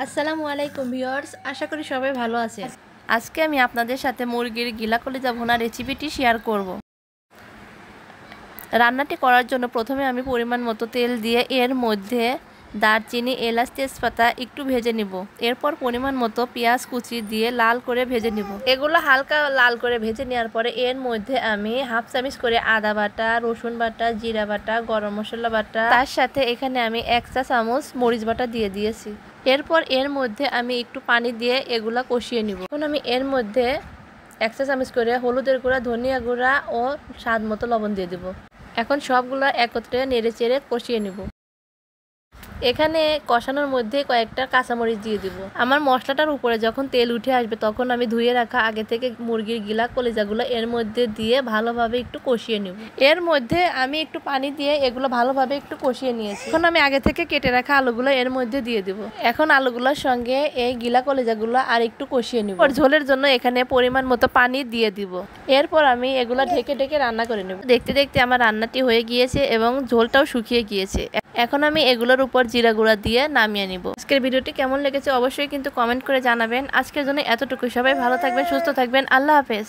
আসসালামু আলাইকুম ভিউয়ার্স, আশা করি সবাই ভালো আছেন। আজকে আমি আপনাদের সাথে মুরগির গিলা কলিজা ভুনা রেসিপিটি শেয়ার করব। রান্নাটি করার জন্য প্রথমে আমি পরিমাণ মতো তেল দিয়ে এর মধ্যে দারচিনি, এলাচ, তেজপাতা একটু ভেজে নিব। এরপর পরিমাণ মতো পেঁয়াজ কুচি দিয়ে লাল করে ভেজে নিব। এগুলো হালকা লাল করে ভেজে নেওয়ার পরে এর মধ্যে আমি হাফ চামচ করে আদা বাটা, রসুন বাটা, জিরা বাটা, গরম মশলা বাটা, তার সাথে এখানে আমি 1 চা চামচ মরিচ বাটা দিয়ে দিয়েছি। এরপর এর মধ্যে আমি একটু পানি দিয়ে এগুলা কষিয়ে নিব। এখন আমি এর মধ্যে 1 চা চামচ করে হলুদের গুঁড়া, ধনিয়া গুঁড়া ও স্বাদ মতো লবণ দিয়ে দেব। এখন সবগুলো একত্রে নেড়ে চেড়ে কষিয়ে নিব। এখানে কষানোর মধ্যে কয়েকটা কাঁচামরিচ দিয়ে দিব। আমার মশলাটার উপরে যখন তেল উঠে আসবে তখন আমি ধুয়ে রাখা আগে থেকে মুরগির গিলা কলিজাগুলো এর মধ্যে দিয়ে ভালোভাবে একটু কষিয়ে নিব। এর মধ্যে আমি একটু পানি দিয়ে এগুলো ভালোভাবে একটু কষিয়ে নিয়েছি। এখন আমি আগে থেকে কেটে রাখা আলুগুলো এর মধ্যে দিয়ে দিব। এখন আলুগুলোর সঙ্গে এই গিলা কলিজাগুলো আর একটু কষিয়ে নিব। ঝোলের জন্য এখানে পরিমাণ মতো পানি দিয়ে দিব। এরপর আমি এগুলো ঢেকে ঢেকে রান্না করে নেব। দেখতে দেখতে আমার রান্নাটি হয়ে গিয়েছে এবং ঝোলটাও শুকিয়ে গিয়েছে। এখন আমি এগুলোর উপর জিরা গুঁড়া দিয়ে নামিয়ে নিব। আজকের ভিডিওটি কেমন লেগেছে অবশ্যই কিন্তু কমেন্ট করে জানাবেন। আজকের জন্য এতটুকু। সবাই ভালো থাকবেন, সুস্থ থাকবেন। আল্লাহ হাফেজ।